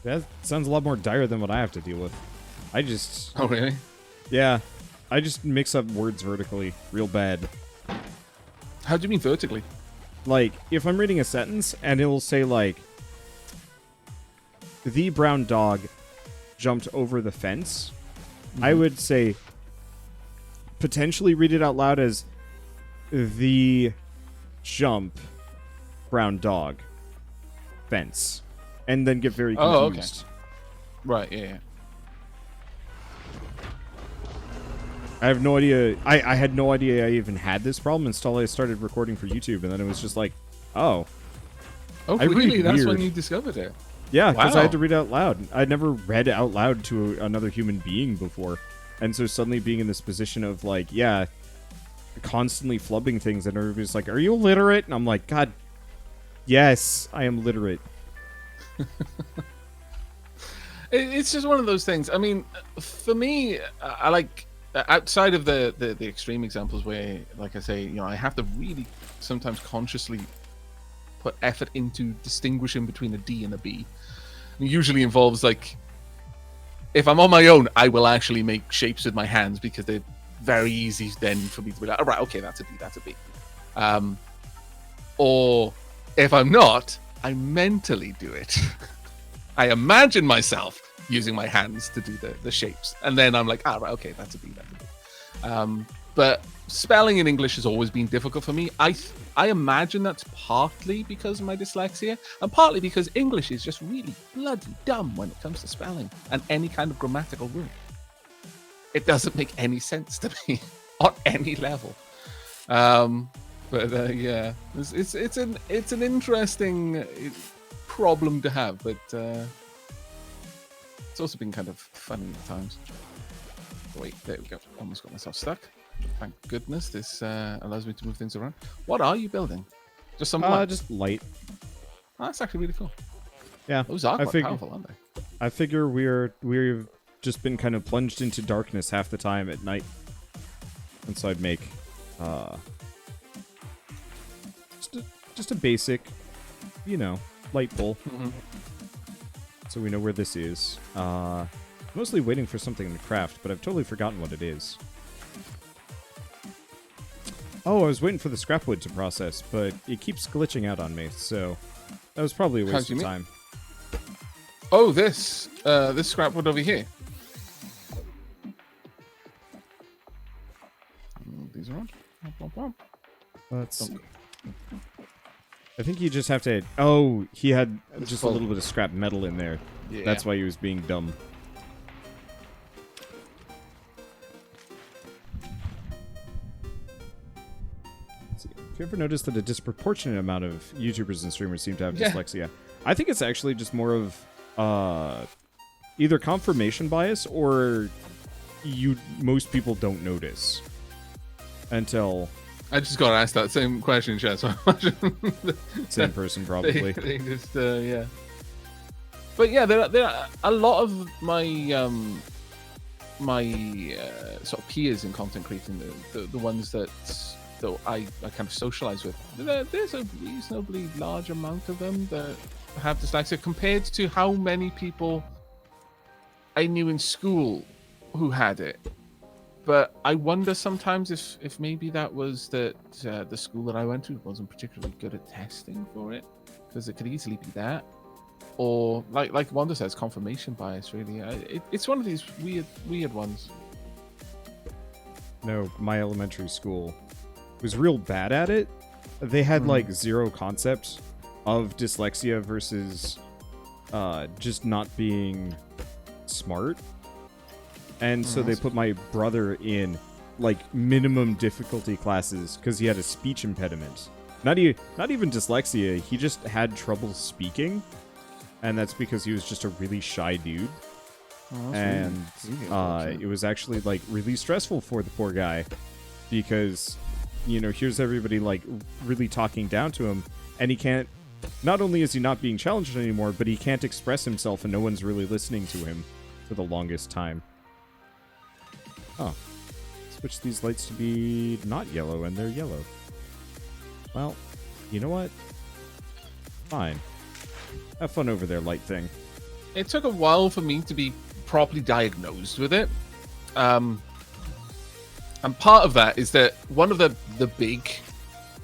That sounds a lot more dire than what I have to deal with. I just... Oh, really? Yeah. I just mix up words vertically real bad. How do you mean vertically? Like, if I'm reading a sentence and it will say, like, the brown dog jumped over the fence, I would say, potentially read it out loud as the jump brown dog fence. And then get very confused. Okay. Right, yeah. I have no idea. I had no idea I even had this problem until I started recording for YouTube, and then it was just like, oh. Oh, I really? read That's weird. when you discovered it? Yeah, because I Wow. had to read out loud. I'd never read out loud to another human being before. And so suddenly being in this position of, like, yeah, constantly flubbing things, and everybody's like, are you illiterate? And I'm like, God, yes, I am literate. It's just one of those things. I mean, for me, I like, outside of the extreme examples where, like I say, I have to really sometimes consciously put effort into distinguishing between a D and a B. It usually involves, like, if I'm on my own, I will actually make shapes with my hands because they're very easy then for me to be like, all right, okay, that's a D, that's a B. Or if I'm not, I mentally do it. I imagine myself using my hands to do the shapes. And then I'm like, right, okay, that's a B, that's a B. But spelling in English has always been difficult for me. I imagine that's partly because of my dyslexia, and partly because English is just really bloody dumb when it comes to spelling and any kind of grammatical rule. It doesn't make any sense to me on any level. Yeah, it's an interesting problem to have, but it's also been kind of funny at times. Wait, there we go. Almost got myself stuck. Thank goodness this allows me to move things around. What are you building? Just some lights? Just light. Oh, that's actually really cool. Yeah. Those are quite powerful, aren't they? I figure we've just been kind of plunged into darkness half the time at night. And so I'd make just a basic, light pole. So we know where this is. Mostly waiting for something to craft, but I've totally forgotten what it is. Oh, I was waiting for the scrap wood to process, but it keeps glitching out on me, so that was probably a waste of time. Oh, this scrap wood over here. These are on. Let's see. I think you just have to... Oh, he had just a little bit of scrap metal in there. Yeah. That's why he was being dumb. Let's see. Have you ever noticed that a disproportionate amount of YouTubers and streamers seem to have dyslexia? I think it's actually just more of either confirmation bias or most people don't notice until... I just got asked that same question, Chad, so I imagine... Same person, probably. They just, yeah. But yeah, there are a lot of my sort of peers in content creating, the ones that I kind of socialize with. There's a reasonably large amount of them that have dyslexia compared to how many people I knew in school who had it. But I wonder sometimes if maybe that was that the school that I went to wasn't particularly good at testing for it, because it could easily be that, or like Wanda says, confirmation bias. Really, it's one of these weird ones. No, my elementary school was real bad at it. They had like zero concept of dyslexia versus just not being smart. And so they put my brother in, like, minimum difficulty classes because he had a speech impediment. Not even dyslexia, he just had trouble speaking. And that's because he was just a really shy dude. Oh, and it was actually, like, really stressful for the poor guy. Because, here's everybody, like, really talking down to him. And he can't... Not only is he not being challenged anymore, but he can't express himself and no one's really listening to him for the longest time. Oh. Switch these lights to be not yellow, and they're yellow. Well, you know what? Fine. Have fun over there, light thing. it took a while for me to be properly diagnosed with it. And part of that is that one of the big,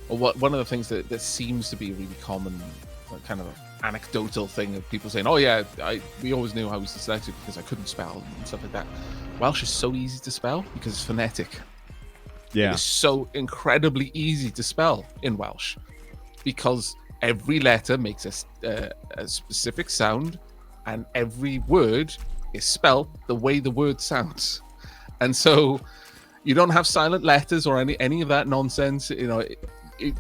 or one of the things that seems to be a really common kind of anecdotal thing of people saying, "Oh yeah, we always knew I was dyslexic because I couldn't spell and stuff like that." Welsh is so easy to spell because it's phonetic. Yeah. It's so incredibly easy to spell in Welsh because every letter makes a specific sound, and every word is spelled the way the word sounds, and so you don't have silent letters or any of that nonsense. You know,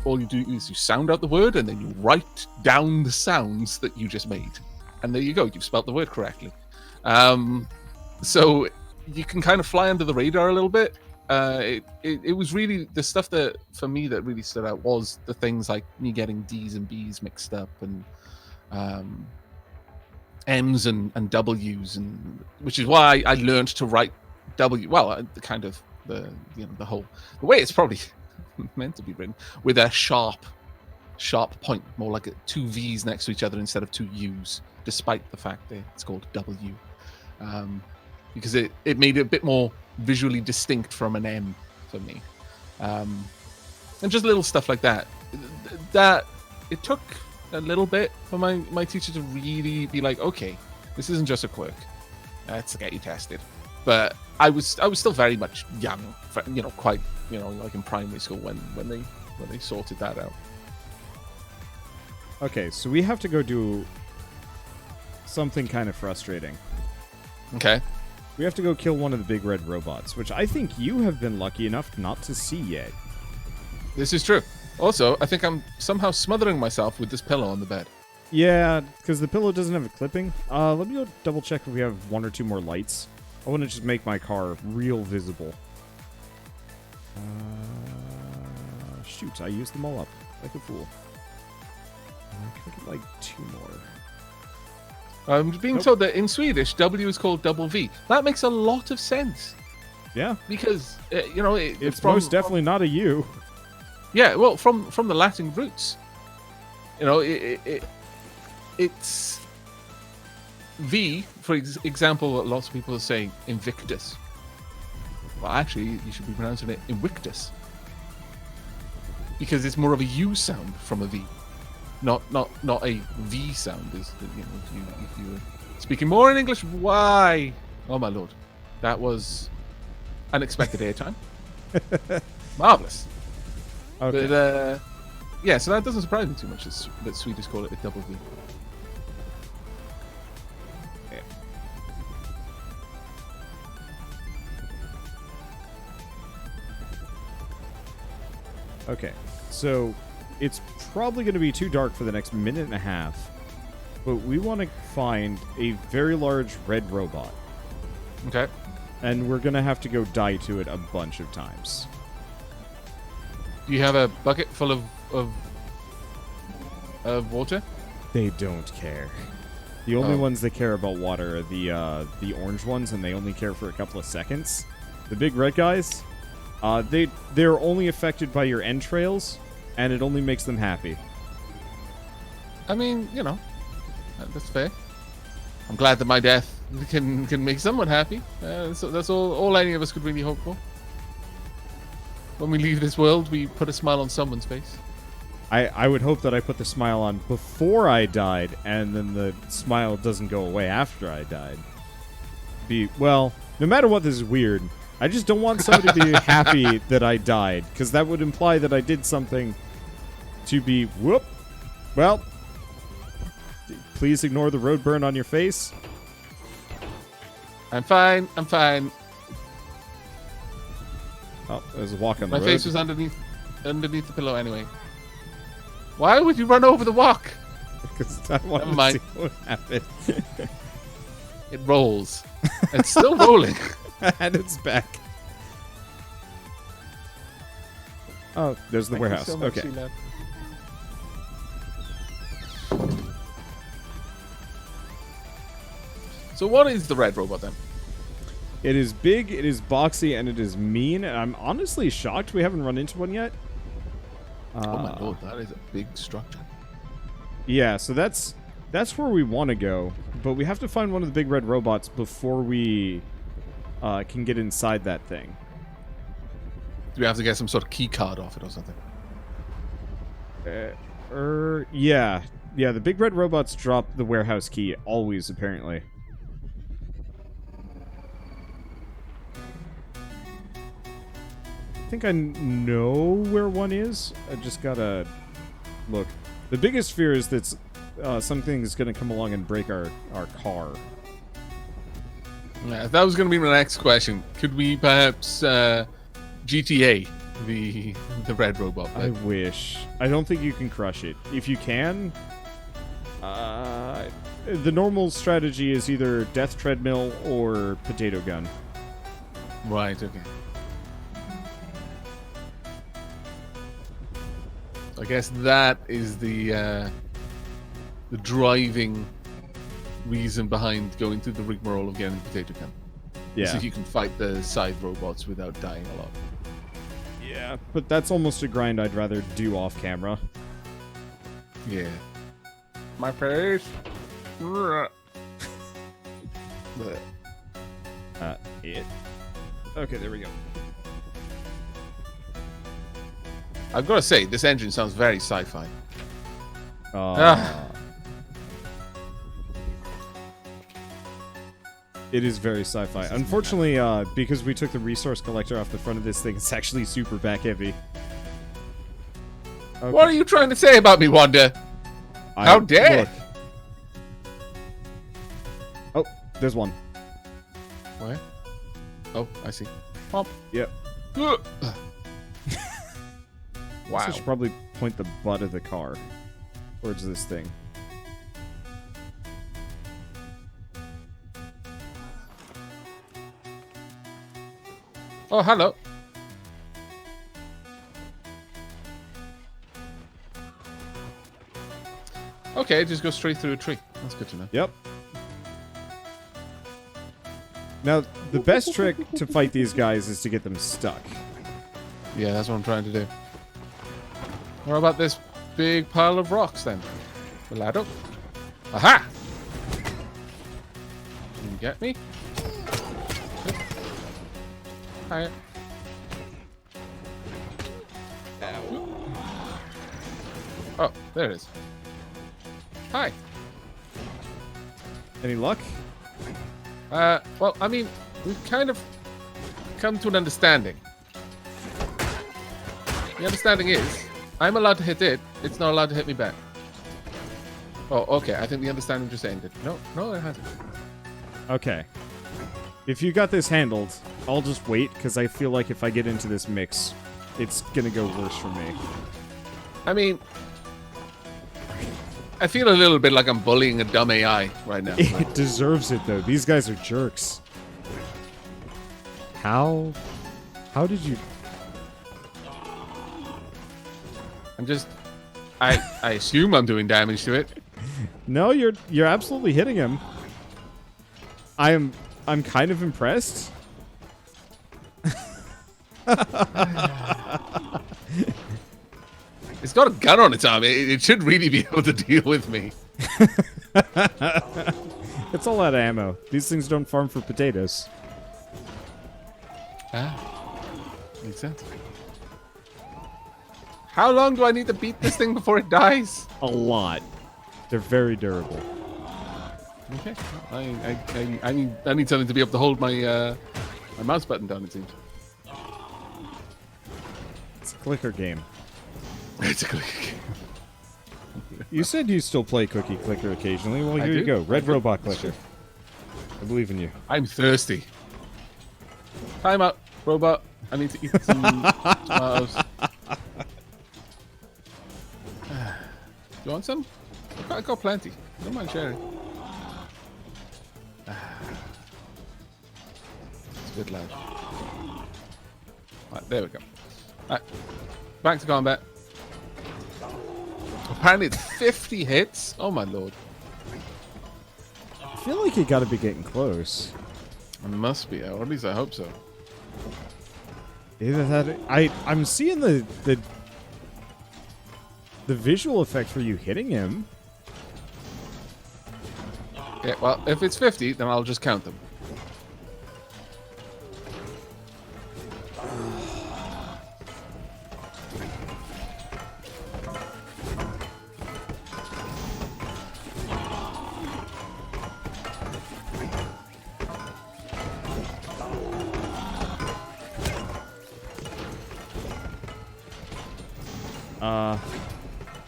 all you do is you sound out the word and then you write down the sounds that you just made, and there you go. You've spelled the word correctly. So you can kind of fly under the radar a little bit. It was really the stuff that for me that really stood out was the things like me getting D's and B's mixed up, and M's and W's, and which is why I learned to write W. Well, the way it's probably meant to be written, with a sharp point, more like two V's next to each other instead of two U's, despite the fact that it's called W, because it made it a bit more visually distinct from an M for me, and just little stuff like that. That it took a little bit for my teacher to really be like, okay, this isn't just a quirk. Let's get you tested. But I was still very much young, quite like in primary school when they sorted that out. Okay, so we have to go do something kind of frustrating. Okay. We have to go kill one of the big red robots, which I think you have been lucky enough not to see yet. This is true. Also, I think I'm somehow smothering myself with this pillow on the bed. Yeah, because the pillow doesn't have a clipping. Let me go double check if we have one or two more lights. I want to just make my car real visible. Shoot, I used them all up like a fool. Can I get like two more? I'm being told that in Swedish, W is called double V. That makes a lot of sense. Yeah. Because, it's most definitely not a U. Yeah, well, from the Latin roots. It's V, for example, lots of people are saying Invictus. Well, actually, you should be pronouncing it Invictus. Because it's more of a U sound from a V. Not a V sound. If you were speaking more in English, why? Oh my lord, that was unexpected airtime. Marvelous. Okay. But yeah, so that doesn't surprise me too much that Swedish call it a double V. Yeah. Okay, so it's probably going to be too dark for the next minute and a half, but we want to find a very large red robot. Okay. And we're going to have to go die to it a bunch of times. Do you have a bucket full of water? They don't care. The only ones that care about water are the orange ones, and they only care for a couple of seconds. The big red guys, they're only affected by your entrails, and it only makes them happy. I mean, that's fair. I'm glad that my death can make someone happy. So that's all any of us could really hope for. When we leave this world, we put a smile on someone's face. I would hope that I put the smile on before I died, and then the smile doesn't go away after I died. Well, no matter what, this is weird. I just don't want somebody to be happy that I died, because that would imply that I did something to be, whoop. Well, please ignore the road burn on your face. I'm fine. Oh, there's a walk on the road. My face was underneath the pillow anyway. Why would you run over the walk? Because I wanted to see what happened. It rolls. It's still rolling. And it's back. Oh, there's the warehouse. So much, okay. Sheila. So what is the red robot then? It is big, it is boxy, and it is mean. And I'm honestly shocked we haven't run into one yet. Oh my lord, that is a big structure. Yeah, so that's where we want to go. but we have to find one of the big red robots before we can get inside that thing. Do we have to get some sort of key card off it or something? Yeah. Yeah, the big red robots drop the warehouse key always, apparently. I think I know where one is. I just gotta look. The biggest fear is that something is gonna come along and break our car. Yeah, that was going to be my next question. Could we perhaps GTA the red robot? I wish. I don't think you can crush it. If you can, the normal strategy is either death treadmill or potato gun. Right. Okay. I guess that is the driving reason behind going through the rigmarole of getting potato gun. Yeah. So you can fight the side robots without dying a lot. Yeah, but that's almost a grind I'd rather do off camera. Yeah. My face. It. Okay, there we go. I've got to say, this engine sounds very sci-fi. It is very sci-fi. Unfortunately, because we took the resource collector off the front of this thing, it's actually super back heavy. Okay. What are you trying to say about me, Wanda? How dare! Look. Oh, there's one. Where? Oh, I see. Pump. Yep. Wow. I should probably point the butt of the car towards this thing. Oh, hello. Okay, just go straight through a tree. That's good to know. Yep. Now, the best trick to fight these guys is to get them stuck. Yeah, that's what I'm trying to do. What about this big pile of rocks, then? The ladder? Aha! Can you get me? Good. Hi. Oh, there it is. Hi. Any luck? Well, I mean, we've kind of come to an understanding. The understanding is, I'm allowed to hit it, it's not allowed to hit me back. Oh, okay, I think the understanding just ended. No, it hasn't. Okay. If you got this handled, I'll just wait, because I feel like if I get into this mix, it's gonna go worse for me. I mean, I feel a little bit like I'm bullying a dumb AI right now. It deserves it, though. These guys are jerks. How did you... I'm just... I assume I'm doing damage to it. No, you're absolutely hitting him. I'm kind of impressed. It's got a gun on its arm. It should really be able to deal with me. It's all out of ammo. These things don't farm for potatoes. Ah, makes sense. How long do I need to beat this thing before it dies? A lot. They're very durable. Okay. I need something to be able to hold my my mouse button down, it seems. It's a clicker game. It's a clicker game. You said you still play Cookie Clicker occasionally. Well, I here you do. go. Red Robot Clicker. I believe in you. I'm thirsty. Time out, robot. I need to eat some tomatoes. You want some? I got plenty. Don't mind sharing. It's a bit loud. Right, there we go. Right, back to combat. Apparently it's 50 hits. Oh my lord. I feel like you gotta be getting close. It must be, or at least I hope so. Either that, I'm seeing the visual effect for you hitting him. Yeah, well, if it's 50, then I'll just count them.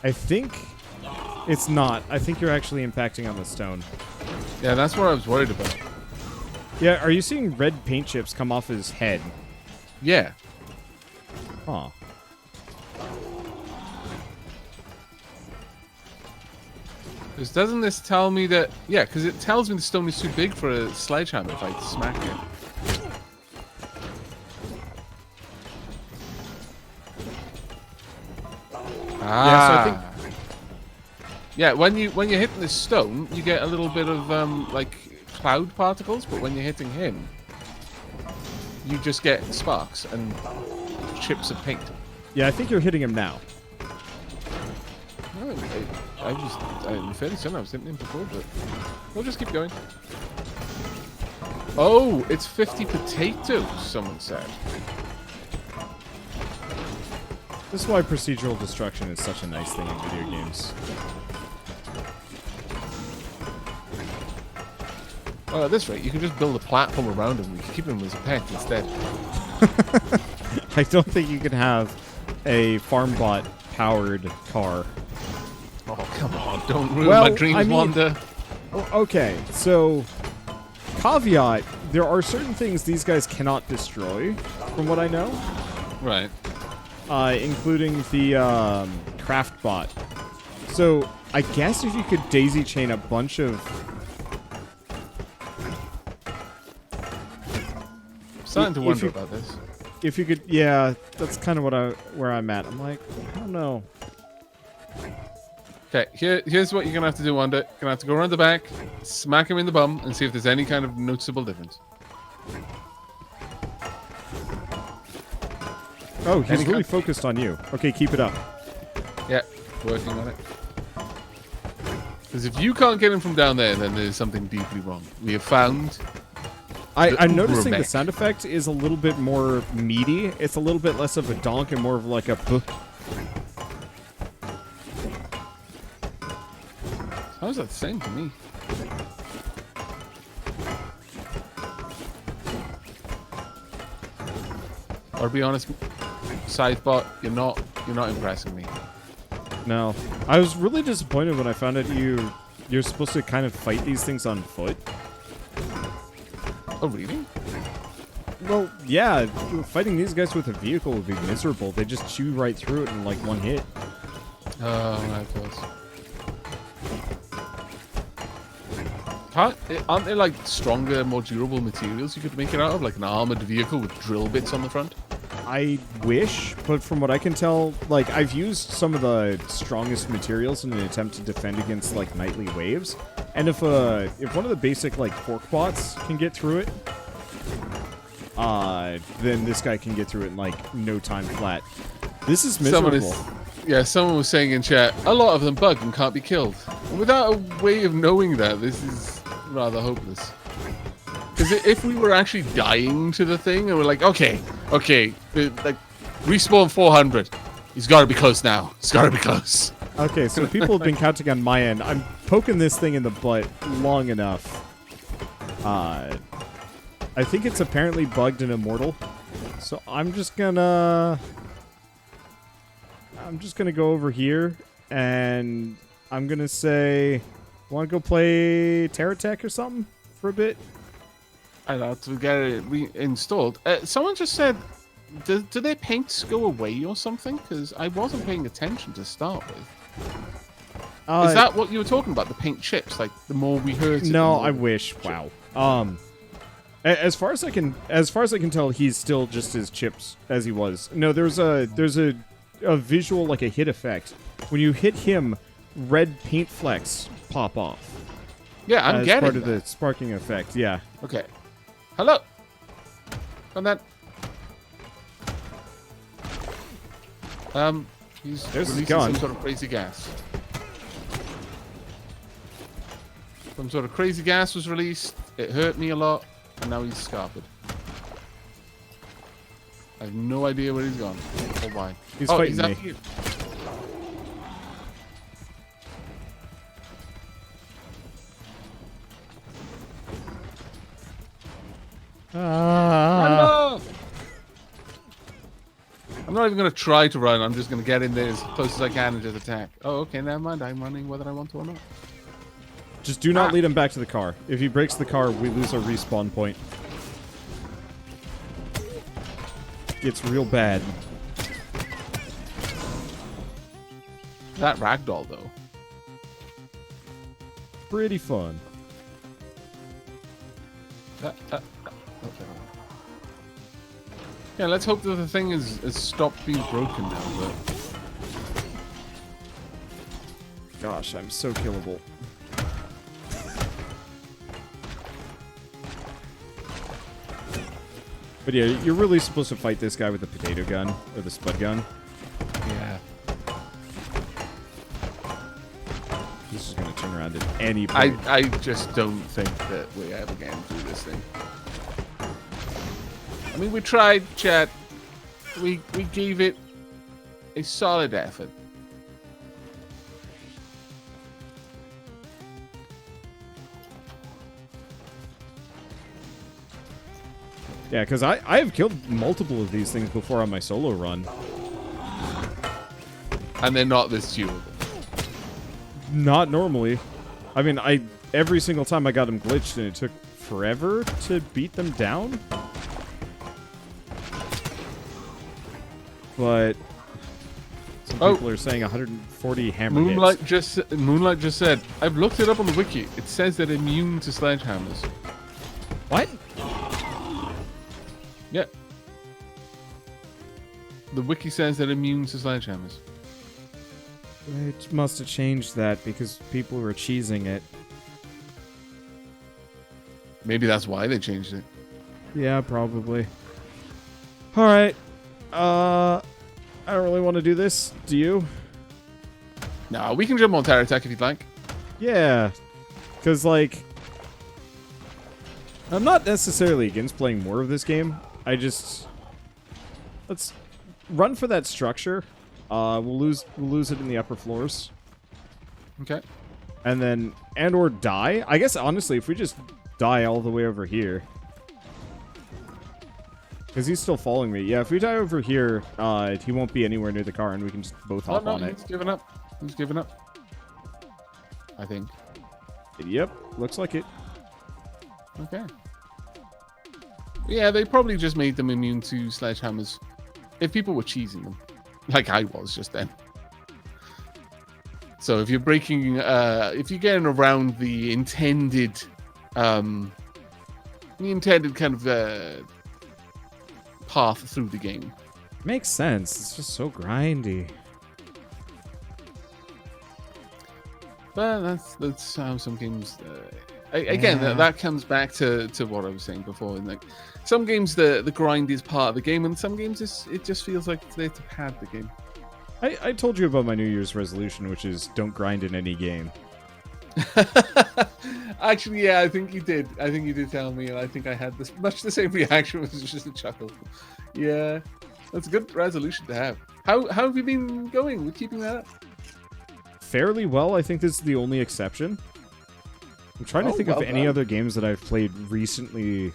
I think it's not. I think you're actually impacting on the stone. Yeah, that's what I was worried about. Yeah, are you seeing red paint chips come off his head? Yeah. Huh. Because doesn't this tell me that... Yeah, because it tells me the stone is too big for a sledgehammer if I smack it. Yeah, so I think... Yeah, when you're hitting this stone, you get a little bit of like cloud particles, but when you're hitting him, you just get sparks and chips of paint. Yeah, I think you're hitting him now. No, I'm fairly certain I was hitting him before, but we'll just keep going. Oh, it's 50 potatoes, someone said. This is why procedural destruction is such a nice thing in video games. Well, at this rate, you can just build a platform around him. We can keep him as a pet instead. I don't think you can have a farmbot powered car. Oh, come on. Don't ruin my dreams, Wanda. Okay, so caveat, there are certain things these guys cannot destroy, from what I know. Right. Including the craft bot. So I guess if you could daisy chain a bunch of... I'm starting to wonder about this. If you could, yeah, that's kind of where I'm at. I'm like, I don't know. Okay, here's what you're gonna have to do, Wanda. You're gonna have to go around the back, smack him in the bum, and see if there's any kind of noticeable difference. Oh, he's really focused on you. Okay, keep it up. Yeah, working on it. Because if you can't get him from down there, then there's something deeply wrong. We have found... I'm noticing the sound effect is a little bit more meaty. It's a little bit less of a donk and more of like a... Sounds like the same to me. Or to be honest, Scythebot, you're not impressing me. No. I was really disappointed when I found out you're supposed to kind of fight these things on foot. Oh, really? Well, yeah, fighting these guys with a vehicle would be miserable. They just chew right through it in like one hit. Oh, I suppose. Aren't there like stronger, more durable materials you could make it out of? Like an armored vehicle with drill bits on the front? I wish, but from what I can tell, like, I've used some of the strongest materials in an attempt to defend against, like, nightly waves. And if one of the basic, like, fork bots can get through it, then this guy can get through it in, like, no time flat. This is miserable. Someone was saying in chat, a lot of them bug and can't be killed. And without a way of knowing that, this is rather hopeless. Because if we were actually dying to the thing, and we're like, okay, like, respawn 400. He's got to be close now. He's got to be close. Okay, so people have been counting on my end. I'm poking this thing in the butt long enough. I think it's apparently bugged and immortal. So I'm just gonna go over here, and I'm gonna say, want to go play Terra Tech or something for a bit? I know, to get it reinstalled. Someone just said, do their paints go away or something? Because I wasn't paying attention to start with. Is that what you were talking about? The paint chips? Like, the more we hurt it, no, I wish. Wow. As far as I can tell, he's still just as chips as he was. No, there's a visual, like a hit effect. When you hit him, red paint flecks pop off. Yeah, I'm getting part of the sparking effect. Yeah. Okay. Hello. On that. He's releasing some sort of crazy gas. Some sort of crazy gas was released. It hurt me a lot, and now he's scarpered. I have no idea where he's gone or why. He's fighting me. after you. Run off! I'm not even going to try to run. I'm just going to get in there as close as I can and just attack. Oh, okay, never mind. I'm running whether I want to or not. Just do not lead him back to the car. If he breaks the car, we lose our respawn point. It's real bad. That ragdoll, though. Pretty fun. Okay. Yeah, let's hope that the thing is stopped being broken now. But Gosh, I'm so killable. But yeah, you're really supposed to fight this guy with the potato gun, or the spud gun. yeah, This is going to turn around at any point. I just don't think that we're ever getting through this thing. I mean, we tried, chat. We gave it a solid effort. Yeah, because I have killed multiple of these things before on my solo run. And they're not this durable. Not normally. I mean, every single time I got them glitched and it took forever to beat them down. But some people are saying 140 hammer Moonlight hits. just said, I've looked it up on the wiki. It says they're immune to sledgehammers. What? Yeah. The wiki says they're immune to sledgehammers. It must have changed that because people were cheesing it. Maybe that's why they changed it. Yeah, probably. Alright. I don't really want to do this. Do you? No, we can jump on Terra Tech if you'd like. Yeah. Because, like, I'm not necessarily against playing more of this game. I just... Let's run for that structure. We'll lose it in the upper floors. Okay. And then... or die. I guess, honestly, if we just die all the way over here... Because he's still following me. Yeah, if we die over here, he won't be anywhere near the car, and we can just both hop on it. He's given up. He's given up. I think. Yep, looks like it. Okay. Yeah, they probably just made them immune to sledgehammers. If people were cheesing them. Like I was just then. So if you're breaking... if you're getting around the intended... kind of... path through the game. Makes sense. It's just so grindy. But that's how some games. Again, that comes back to what I was saying before. And like some games, the grind is part of the game, and some games it just feels like it's there to pad the game. I told you about my New Year's resolution, which is don't grind in any game. Actually, yeah, I think you did. I think you did tell me, and I think I had much the same reaction. It was just a chuckle. Yeah, that's a good resolution to have. How have you been going with keeping that up? Fairly well. I think this is the only exception. I'm trying to think of any other games that I've played recently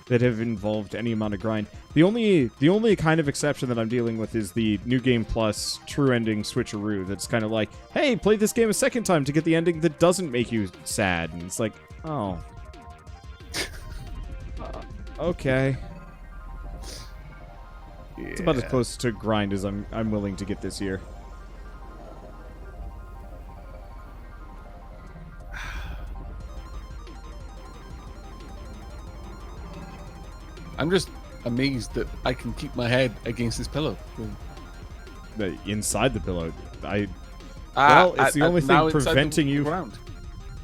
that have involved any amount of grind. The only kind of exception that I'm dealing with is the New Game Plus True Ending switcheroo. That's kind of like, hey, play this game a second time to get the ending that doesn't make you sad. And it's like, oh. Okay. Yeah. It's about as close to grind as I'm willing to get this year. I'm just amazed that I can keep my head against this pillow. Inside the pillow, well, it's the only thing preventing you. Yeah,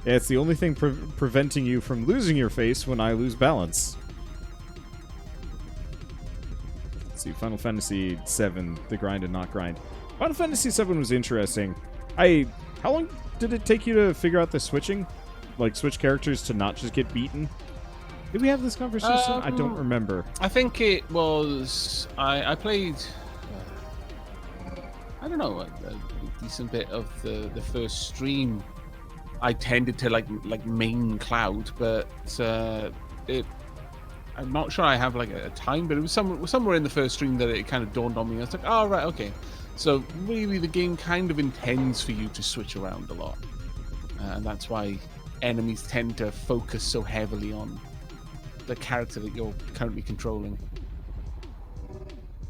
it's the only thing preventing you from losing your face when I lose balance. Let's see, Final Fantasy VII, the grind and not grind. Final Fantasy VII was interesting. How long did it take you to figure out the switching? Like, switch characters to not just get beaten? Did we have this conversation? I don't remember. I think it was... I played... I don't know, a decent bit of the first stream. I tended to like main Cloud, but I'm not sure I have like a time, but it was somewhere in the first stream that it kind of dawned on me. I was like, oh, right, okay. So really the game kind of intends for you to switch around a lot. And that's why enemies tend to focus so heavily on the character that you're currently controlling.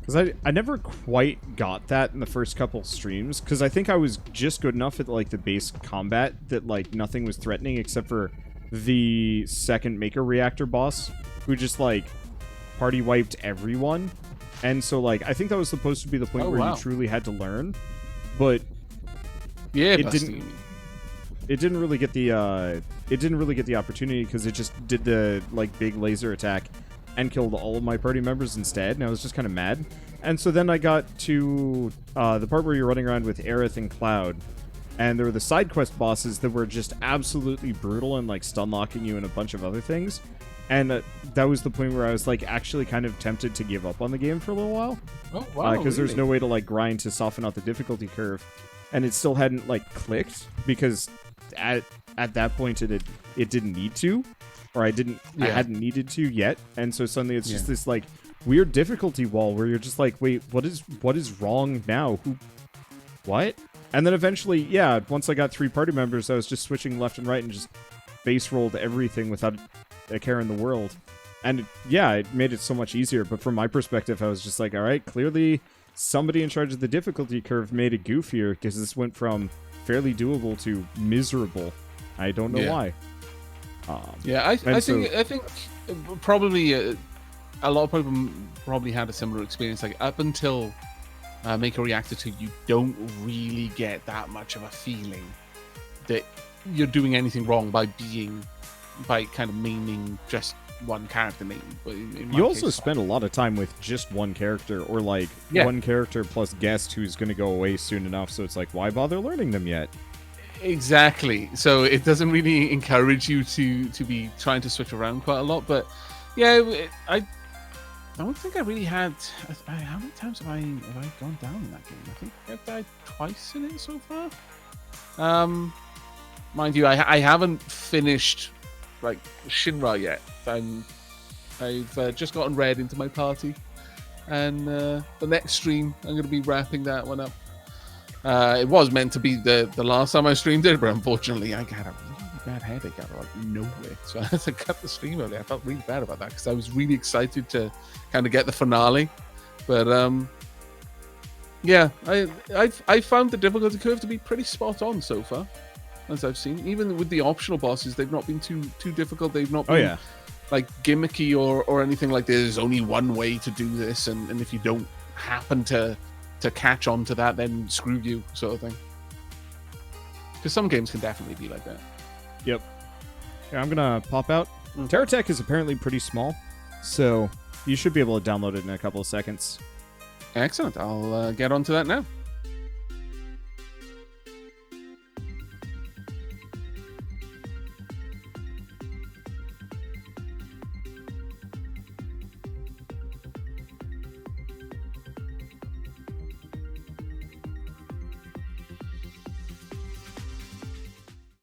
Because I never quite got that in the first couple streams, because I think I was just good enough at like the base combat that like nothing was threatening except for the second Maker Reactor boss, who just like party wiped everyone. And so like I think that was supposed to be the point where you truly had to learn, but yeah, it didn't really get the opportunity, because it just did the like big laser attack and killed all of my party members instead, and I was just kind of mad. And so then I got to the part where you're running around with Aerith and Cloud, and there were the side quest bosses that were just absolutely brutal and like stun locking you and a bunch of other things. And that was the point where I was like actually kind of tempted to give up on the game for a little while. Oh wow! Because there's no way to like grind to soften out the difficulty curve, and it still hadn't like clicked, because at that point it didn't need to, or I hadn't needed to yet. And so suddenly it's just this like weird difficulty wall where you're just like, wait, what is wrong now? What? And then eventually, yeah, once I got 3 party members, I was just switching left and right and just base rolled everything without a care in the world. And it made it so much easier. But from my perspective, I was just like, all right, clearly somebody in charge of the difficulty curve made it goofier, because this went from fairly doable to miserable. I don't know why. I think probably a lot of people probably had a similar experience. Like up until Maker Reactor 2, you don't really get that much of a feeling that you're doing anything wrong by kind of maining just one character name. But you also spend a lot of time with just one character, or like one character plus guest who's going to go away soon enough, so it's like, why bother learning them yet? Exactly. So it doesn't really encourage you to be trying to switch around quite a lot. But yeah, I don't think I really had... how many times have I gone down in that game? I think I've died twice in it so far. Mind you, I haven't finished like Shinra yet. I've just gotten Red into my party, and the next stream I'm going to be wrapping that one up. It was meant to be the last time I streamed it, but unfortunately I got a really bad headache out of like nowhere, so I had to cut the stream early. I felt really bad about that, because I was really excited to kind of get the finale. But I found the difficulty curve to be pretty spot on so far, as I've seen. Even with the optional bosses, they've not been too difficult. They've not been like gimmicky or anything like there's only one way to do this, and if you don't happen to catch on to that, then screw you, sort of thing. Because some games can definitely be like that. Yep. Yeah, I'm gonna pop out. Terra Tech is apparently pretty small, so you should be able to download it in a couple of seconds. Excellent. I'll get onto that now.